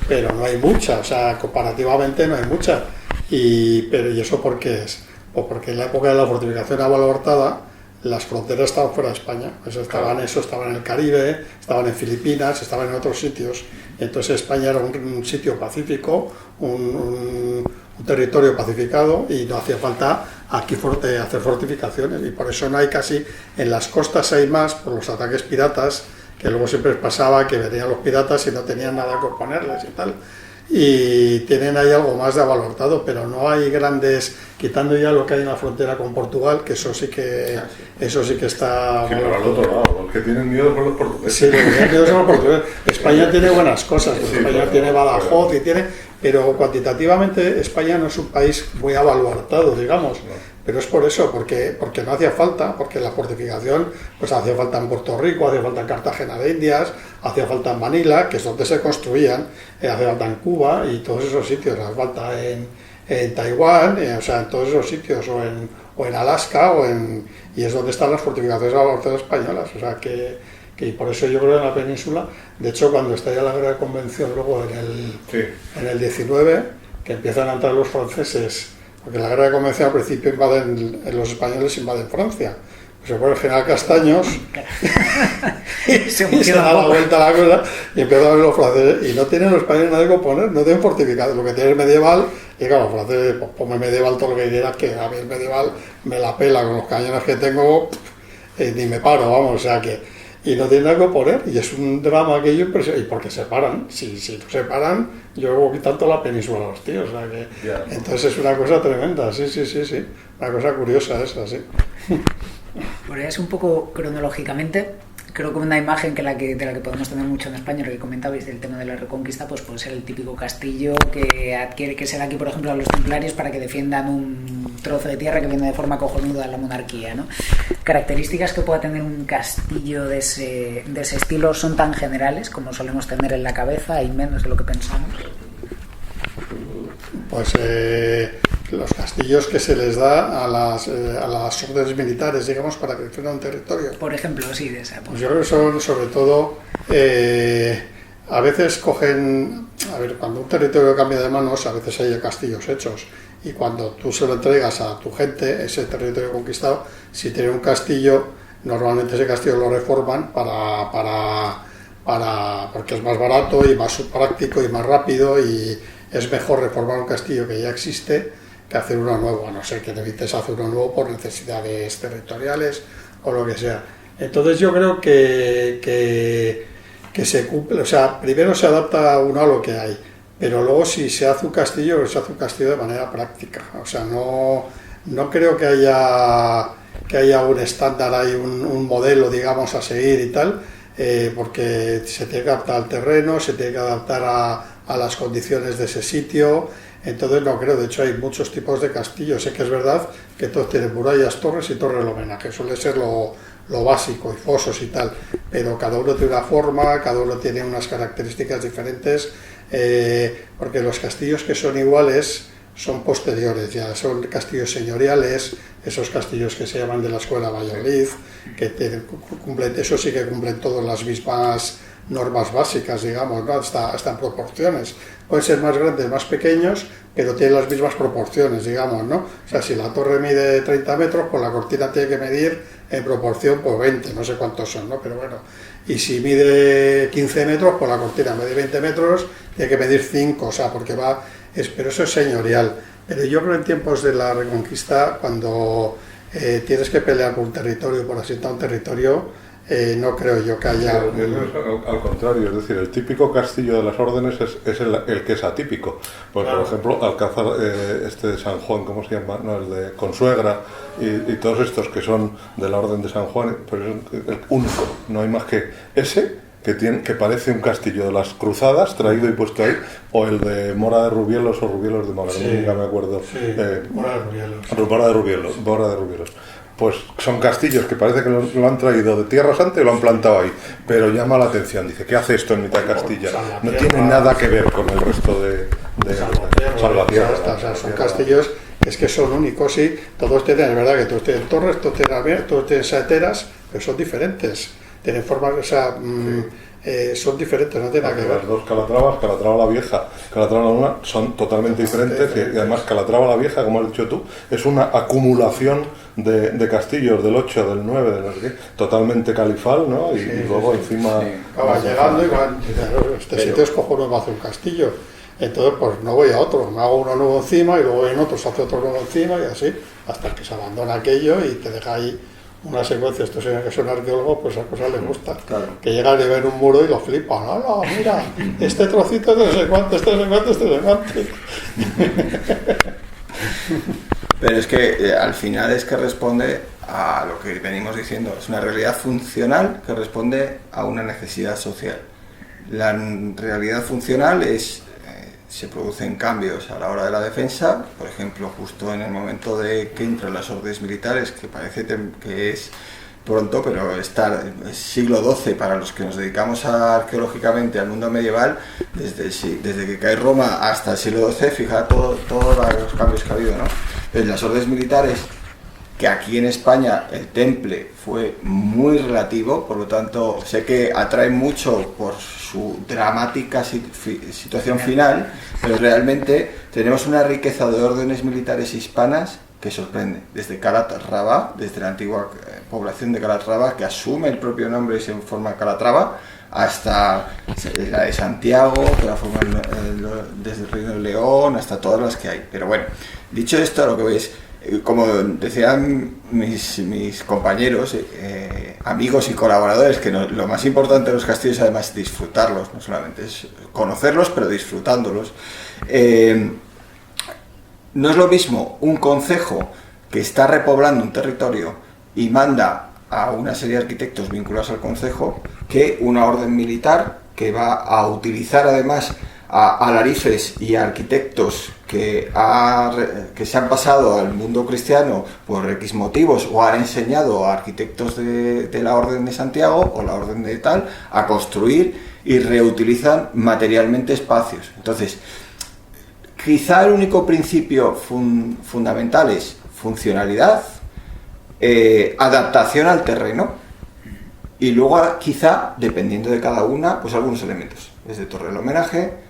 pero no hay mucha, o sea, comparativamente no hay mucha. ¿Y eso por qué es? O porque en la época de la fortificación avalortada las fronteras estaban fuera de España, pues estaban en el Caribe, estaban en Filipinas, estaban en otros sitios. Entonces España era un sitio pacífico, un territorio pacificado, y no hacía falta aquí hacer fortificaciones, y por eso no hay casi, en las costas hay más por los ataques piratas, que luego siempre pasaba que venían los piratas y no tenían nada que oponerles y tal. Y tienen ahí algo más de avalortado, pero no hay grandes, quitando ya lo que hay en la frontera con Portugal, que eso sí que está... Sí, pero al otro lado, los que tienen miedo son los portugueses. Sí, los que tienen miedo son los portugueses. España tiene buenas cosas, España tiene Badajoz y tiene... Pero cuantitativamente España no es un país muy avalorado, digamos. Pero es por eso, porque no hacía falta, porque la fortificación pues hacía falta en Puerto Rico, hacía falta en Cartagena de Indias, hacía falta en Manila, que es donde se construían, hacía falta en Cuba y todos esos sitios, hacía falta en Taiwán, o sea, en todos esos sitios, o en Alaska, y es donde están las fortificaciones avalortadas españolas, o sea que por eso yo creo en la península, de hecho cuando estalla la guerra de convención luego en el 19, que empiezan a entrar los franceses, porque la guerra de convención al principio los españoles invaden Francia, se pone el general Castaños y se da la vuelta a la cosa y empieza a ver los franceses, y no tienen los españoles nada que poner, no tienen fortificado, lo que tienen es medieval, y claro, los franceses, pues ponme medieval todo lo que quieras, que a mí el medieval me la pela con los cañones que tengo, ni me paro, vamos, o sea que, y no tienen nada que poner, y es un drama aquello impresionante, y porque se paran, si no se paran, yo voy tanto la península a los tíos, o sea que, entonces es una cosa tremenda, sí, una cosa curiosa esa, sí. Por ahí es un poco cronológicamente, creo que una imagen de la que podemos tener mucho en España, lo que comentabais del tema de la Reconquista, pues puede ser el típico castillo que se da aquí, por ejemplo, a los templarios para que defiendan un trozo de tierra que viene de forma cojonuda a la monarquía, ¿no? Características que pueda tener un castillo de ese estilo son tan generales como solemos tener en la cabeza y menos de lo que pensamos. Pues los castillos que se les da a las órdenes militares, digamos, para que defiendan un territorio. Por ejemplo, sí, de esa época. Pues yo creo que son, sobre todo, a veces cogen, cuando un territorio cambia de manos, a veces hay castillos hechos, y cuando tú se lo entregas a tu gente, ese territorio conquistado, si tiene un castillo, normalmente ese castillo lo reforman porque es más barato y más práctico y más rápido, y es mejor reformar un castillo que ya existe que hacer uno nuevo, a no ser que necesites hacer uno nuevo por necesidades territoriales o lo que sea. Entonces yo creo que se cumple, o sea, primero se adapta uno a lo que hay, pero luego si se hace un castillo, se hace un castillo de manera práctica, o sea, no creo que haya un estándar, hay un modelo, digamos, a seguir y tal, porque se tiene que adaptar al terreno, se tiene que adaptar a las condiciones de ese sitio. Entonces no creo, de hecho hay muchos tipos de castillos, sé que es verdad que todos tienen murallas, torres y torres de homenaje, suele ser lo básico, y fosos y tal, pero cada uno tiene una forma, cada uno tiene unas características diferentes, porque los castillos que son iguales son posteriores, ya son castillos señoriales, esos castillos que se llaman de la escuela Valladolid, que cumplen, eso sí que cumplen todas las mismas normas básicas, digamos, ¿no? hasta en proporciones. Pueden ser más grandes, más pequeños, pero tienen las mismas proporciones, digamos, ¿no? O sea, si la torre mide 30 metros, pues la cortina tiene que medir en proporción, pues 20, no sé cuántos son, ¿no? Pero bueno, y si mide 15 metros, pues la cortina en vez de 20 metros tiene que medir 5, o sea, porque pero eso es señorial. Pero yo creo en tiempos de la Reconquista, cuando tienes que pelear por un territorio, por asentar un territorio, no creo yo que haya... Al contrario, es decir, el típico castillo de las órdenes es el que es atípico. Pues, claro. Por ejemplo, Alcázar, de San Juan, ¿cómo se llama? No, el de Consuegra y todos estos que son de la orden de San Juan, pero es el único, no hay más que ese que parece un castillo de las cruzadas traído y puesto ahí, o el de Mora de Rubielos o Rubielos de Mora, sí, nunca me acuerdo. Sí, Mora de Rubielos. Mora de Rubielos. Pues son castillos que parece que lo han traído de Tierra Santa y lo han plantado ahí, pero llama la atención, dice, ¿qué hace esto en mitad de Castilla? No tiene nada que ver con el resto de Salvatierra. O sea, son castillos es que son únicos, sí, todos tienen, es verdad que todos tienen torres, todos tienen saeteras, pero son diferentes, tienen formas, o sea, son diferentes, no tienen nada que ver. Las dos Calatrava la Vieja, Calatrava la Nueva, son totalmente diferentes, y además Calatrava la Vieja, como has dicho tú, es una acumulación de castillos del 8, del 9, de no sé qué, totalmente califal, ¿no? Y, y luego encima... Sí. Va llegando y van, este sitio es cojonudo, hace un castillo, entonces pues no voy a otro, me hago uno nuevo encima y luego en otro se hace otro nuevo encima y así, hasta que se abandona aquello y te deja ahí una secuencia. Estos señores que son arqueólogos, pues a cosas les gusta, claro. Que llegan y ven un muro y lo flipan, ¡hala, mira, este trocito de no sé cuánto, este no sé cuánto, este no sé cuánto! Pero es que al final es que responde a lo que venimos diciendo, es una realidad funcional que responde a una necesidad social. La realidad funcional es, se producen cambios a la hora de la defensa, por ejemplo, justo en el momento de que entran las órdenes militares, que parece que es pronto, pero es siglo XII para los que nos dedicamos arqueológicamente al mundo medieval, desde que cae Roma hasta el siglo XII, fija todos los cambios que ha habido, ¿no? Entonces, las órdenes militares, que aquí en España el temple fue muy relativo, por lo tanto sé que atrae mucho por su dramática situación final, pero realmente tenemos una riqueza de órdenes militares hispanas que sorprende, desde Calatrava, desde la antigua población de Calatrava, que asume el propio nombre y se forma Calatrava, hasta la de Santiago, que la forman desde el Reino de León, hasta todas las que hay. Pero bueno, dicho esto, lo que veis, como decían mis compañeros, amigos y colaboradores, que lo más importante de los castillos además es disfrutarlos, no solamente es conocerlos, pero disfrutándolos. No es lo mismo un concejo que está repoblando un territorio y manda a una serie de arquitectos vinculados al concejo que una orden militar que va a utilizar además a alarifes y a arquitectos que se han pasado al mundo cristiano por X motivos o han enseñado a arquitectos de la Orden de Santiago o la Orden de tal a construir y reutilizan materialmente espacios. Entonces, quizá el único principio fundamental es funcionalidad, adaptación al terreno y luego quizá, dependiendo de cada una, pues algunos elementos. Desde torre del homenaje,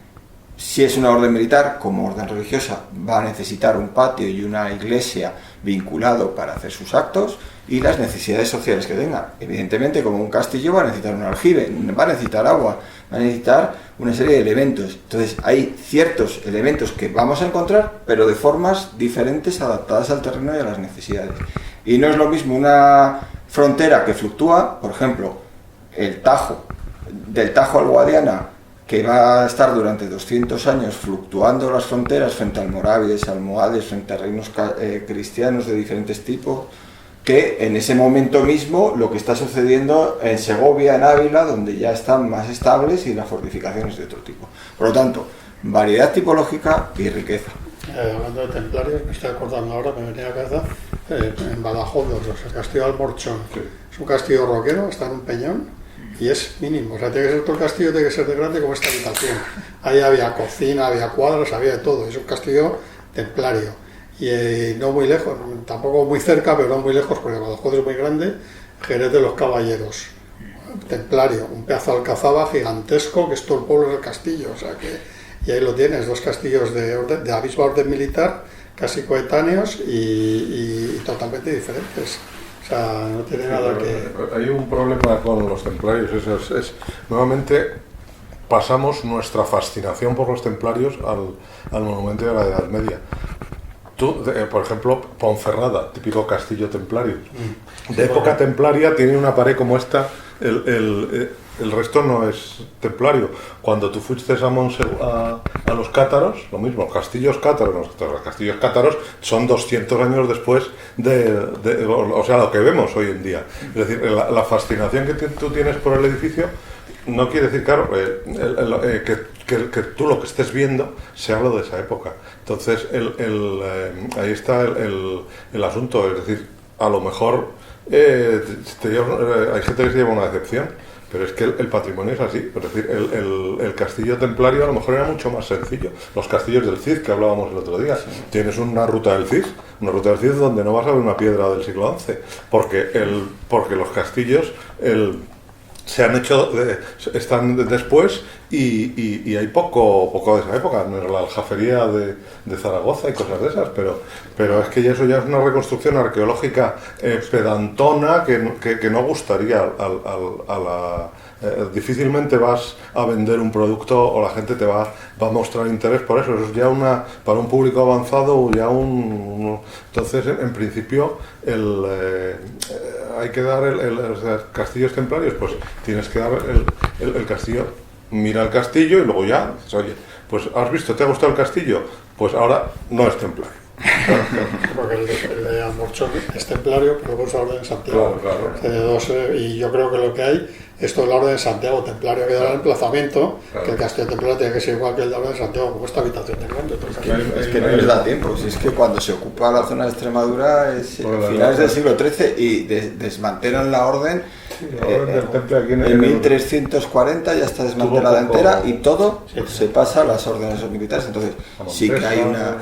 si es una orden militar, como orden religiosa, va a necesitar un patio y una iglesia vinculado para hacer sus actos y las necesidades sociales que tenga. Evidentemente, como un castillo va a necesitar un aljibe, va a necesitar agua, va a necesitar una serie de elementos. Entonces, hay ciertos elementos que vamos a encontrar, pero de formas diferentes adaptadas al terreno y a las necesidades. Y no es lo mismo una frontera que fluctúa, por ejemplo, el Tajo, del Tajo al Guadiana, que va a estar durante 200 años fluctuando las fronteras frente a almorávides, almohades, frente a reinos cristianos de diferentes tipos, que en ese momento mismo lo que está sucediendo en Segovia, en Ávila, donde ya están más estables y las fortificaciones de otro tipo. Por lo tanto, variedad tipológica y riqueza. Hablando de templarios, me estoy acordando ahora, me venía a la cabeza, en Badajoz, el castillo de Almorchón. Sí. Es un castillo roquero, está en un peñón. Y es mínimo, o sea, tiene que ser todo el castillo, tiene que ser de grande como esta habitación. Ahí había cocina, había cuadros, había de todo. Es un castillo templario. Y no muy lejos, tampoco muy cerca, pero no muy lejos, porque Badajoz es muy grande, Jerez de los Caballeros. Templario, un pedazo de alcazaba gigantesco, que es todo el pueblo del castillo. O sea que, y ahí lo tienes, dos castillos de la misma orden militar, casi coetáneos y totalmente diferentes. O sea, no tiene nada que... Hay un problema con los templarios, nuevamente pasamos nuestra fascinación por los templarios al monumento de la Edad Media. Tú, por ejemplo, Ponferrada, típico castillo templario. De época templaria tiene una pared como esta, el resto no es templario. Cuando tú fuiste a los cátaros, lo mismo, castillos cátaros, los castillos cátaros son 200 años después o sea, lo que vemos hoy en día. Es decir, la fascinación que tú tienes por el edificio no quiere decir, claro, que tú lo que estés viendo sea lo de esa época. Entonces, ahí está el asunto. Es decir, a lo mejor hay gente que se lleva una decepción, pero es que el patrimonio es así. Es decir, el castillo templario a lo mejor era mucho más sencillo. Los castillos del Cid, que hablábamos el otro día, tienes una ruta del Cid donde no vas a ver una piedra del siglo XI, porque los castillos se han hecho, están después y hay poco de esa época, la aljafería de Zaragoza y cosas de esas, pero es que eso ya es una reconstrucción arqueológica pedantona que no gustaría a la... difícilmente vas a vender un producto o la gente te va a mostrar interés por eso. Eso es ya para un público avanzado, entonces en principio hay que dar los castillos templarios, pues tienes que dar el castillo, mira el castillo y luego ya dices, oye, pues has visto, ¿te ha gustado el castillo? Pues ahora no es templario. Porque el de Almorchón es templario, pero por la orden de Santiago. Claro. Y yo creo que lo que hay es toda la orden de Santiago templario que da el emplazamiento, que el castillo templario tiene que ser igual que el de la orden de Santiago, como esta habitación de grande. Es que no les da tiempo, si es que cuando se ocupa la zona de Extremadura es finales del siglo XIII y desmantelan la orden. Del temple aquí en 1340 ya está desmantelada entera y todo se pasa a las órdenes militares. Entonces sí que hay una...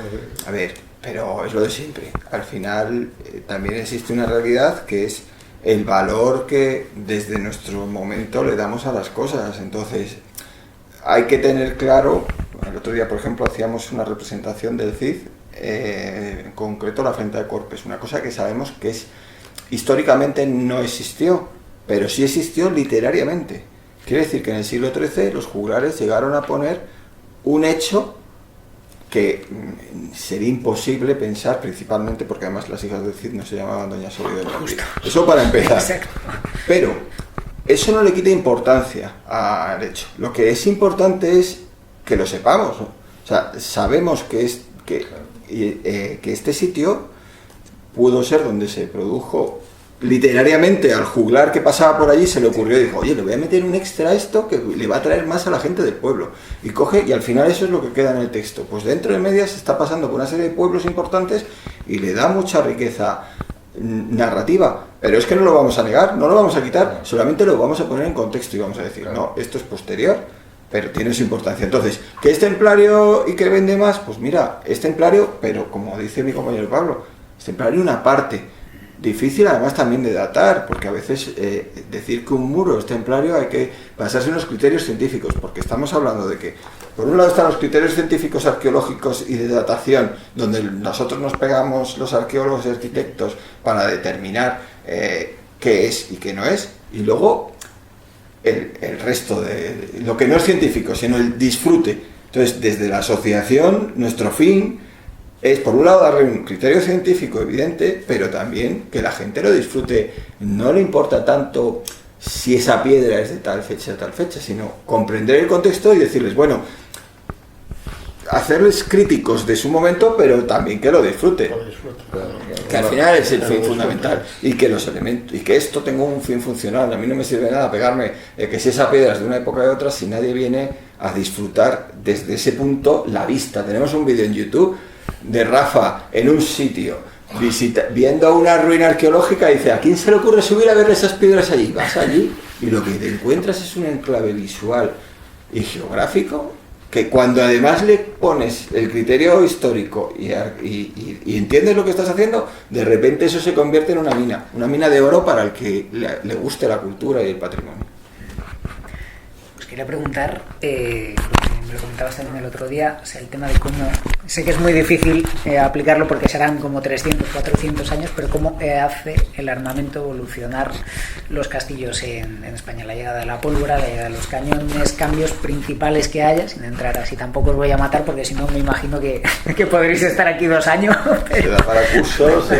A ver, pero es lo de siempre. Al final también existe una realidad que es el valor que desde nuestro momento le damos a las cosas. Entonces hay que tener claro, el otro día por ejemplo hacíamos una representación del Cid en concreto la frente de Corpes, una cosa que sabemos que históricamente no existió, pero sí existió literariamente. Quiere decir que en el siglo XIII los juglares llegaron a poner un hecho que sería imposible pensar, principalmente porque además las hijas del Cid no se llamaban Doña Sol y Doña Pía. Eso para empezar. Exacto. Pero eso no le quita importancia al hecho. Lo que es importante es que lo sepamos, ¿no? O sea, sabemos que este sitio pudo ser donde se produjo literariamente. Al juglar que pasaba por allí se le ocurrió y dijo, oye, le voy a meter un extra a esto que le va a traer más a la gente del pueblo, y coge, y al final eso es lo que queda en el texto. Pues dentro de medias está pasando por una serie de pueblos importantes y le da mucha riqueza narrativa, pero es que no lo vamos a negar, no lo vamos a quitar, solamente lo vamos a poner en contexto y vamos a decir, no, esto es posterior, pero tiene su importancia. Entonces, ¿qué es templario y que vende más? Pues mira, es templario, pero como dice mi compañero Pablo, es templario una parte. Difícil además también de datar, porque a veces decir que un muro es templario hay que basarse en los criterios científicos, porque estamos hablando de que por un lado están los criterios científicos arqueológicos y de datación, donde nosotros nos pegamos los arqueólogos y arquitectos para determinar qué es y qué no es, y luego el resto de lo que no es científico, sino el disfrute. Entonces, desde la asociación, nuestro fin es, por un lado, darle un criterio científico evidente, pero también que la gente lo disfrute. No le importa tanto si esa piedra es de tal fecha, sino comprender el contexto y decirles, bueno, hacerles críticos de su momento, pero también que lo disfrute. Que al final es el fin fundamental. Y que los elementos, y que esto tenga un fin funcional. A mí no me sirve nada pegarme que si esa piedra es de una época o de otra, si nadie viene a disfrutar desde ese punto la vista. Tenemos un vídeo en YouTube de Rafa en un sitio viendo una ruina arqueológica y dice, ¿a quién se le ocurre subir a ver esas piedras allí? Vas allí y lo que te encuentras es un enclave visual y geográfico que cuando además le pones el criterio histórico y entiendes lo que estás haciendo, de repente eso se convierte en una mina de oro para el que le guste la cultura y el patrimonio. Os quería preguntar, me lo comentabas también el otro día, o sea, el tema de cómo, sé que es muy difícil aplicarlo porque serán como 300, 400 años, pero cómo hace el armamento evolucionar los castillos en España, la llegada de la pólvora, la llegada de los cañones, cambios principales que haya, sin entrar así, tampoco os voy a matar porque si no me imagino que podréis estar aquí 2 años. Se da para cursos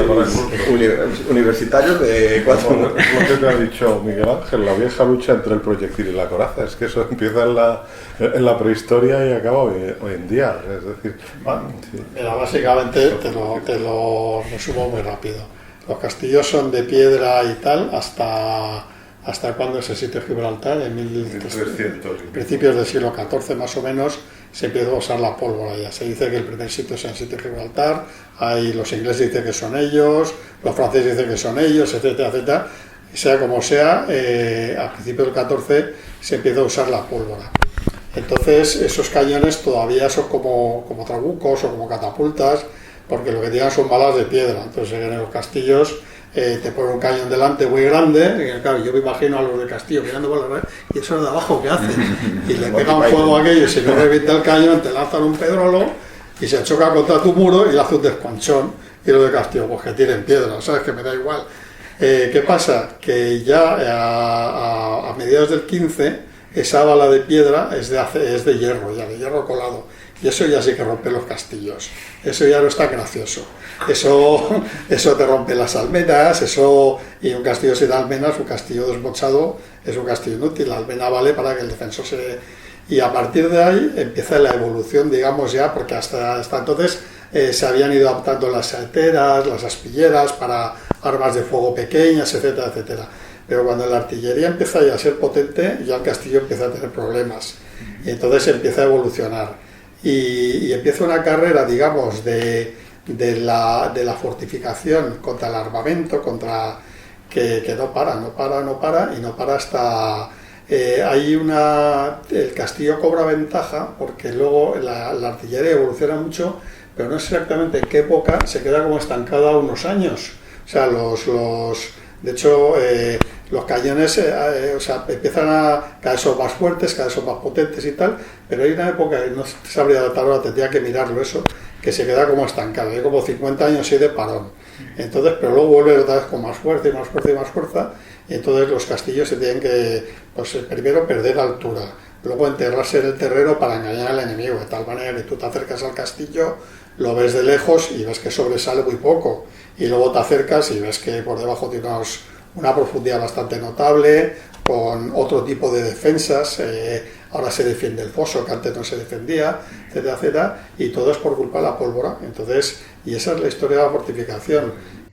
universitarios de 4 años. Lo que te ha dicho Miguel Ángel, la vieja lucha entre el proyectil y la coraza, es que eso empieza en la prehistoria y acaba hoy en día, es decir, sí. Mira, básicamente te lo resumo muy rápido. Los castillos son de piedra y tal hasta cuando es el sitio de Gibraltar, en 1300, principios del siglo XIV más o menos, se empieza a usar la pólvora ya. Se dice que el primer sitio es el sitio de Gibraltar, los ingleses dicen que son ellos, los franceses dicen que son ellos, etcétera, etcétera. Sea como sea, a principios del XIV se empieza a usar la pólvora. Entonces esos cañones todavía son como trabucos o como catapultas, porque lo que tienen son balas de piedra. Entonces en los castillos te ponen un cañón delante muy grande, y claro, yo me imagino a los del castillo mirando por la red, y eso de abajo ¿qué hacen? Y le pegan fuego a aquello y si no revienta el cañón te lanzan un pedrolo y se choca contra tu muro y le hace un desconchón. Y los del castillo, pues que tiren piedra, ¿sabes? Que me da igual. ¿Qué pasa? Que ya a mediados del 15 esa bala de piedra es de hierro, ya de hierro colado, y eso ya sí que rompe los castillos, eso ya no está gracioso, eso te rompe las almenas, y un castillo sin almenas, un castillo desmochado es un castillo inútil. La almena vale para que el defensor y a partir de ahí empieza la evolución, digamos ya, porque hasta entonces se habían ido adaptando las saeteras, las aspilleras para armas de fuego pequeñas, etcétera, etcétera. Pero cuando la artillería empieza ya a ser potente, ya el castillo empieza a tener problemas. Y entonces empieza a evolucionar. Y empieza una carrera, digamos, de la fortificación contra el armamento, que no para hasta... el castillo cobra ventaja porque luego la artillería evoluciona mucho, pero no sé exactamente en qué época se queda como estancada unos años. O sea, de hecho, los cañones empiezan a cada vez son más fuertes, cada vez son más potentes y tal, pero hay una época, no sabría datar ahora, tendría que mirarlo eso, que se queda como estancado, hay como 50 años así de parón. Entonces, pero luego vuelve otra vez con más fuerza y más fuerza y más fuerza, y entonces los castillos se tienen que, pues primero perder altura, luego enterrarse en el terreno para engañar al enemigo, de tal manera que tú te acercas al castillo, lo ves de lejos y ves que sobresale muy poco, y luego te acercas y ves que por debajo tiene una profundidad bastante notable, con otro tipo de defensas, ahora se defiende el foso, que antes no se defendía, etcétera, etcétera, y todo es por culpa de la pólvora. Entonces, y esa es la historia de la fortificación.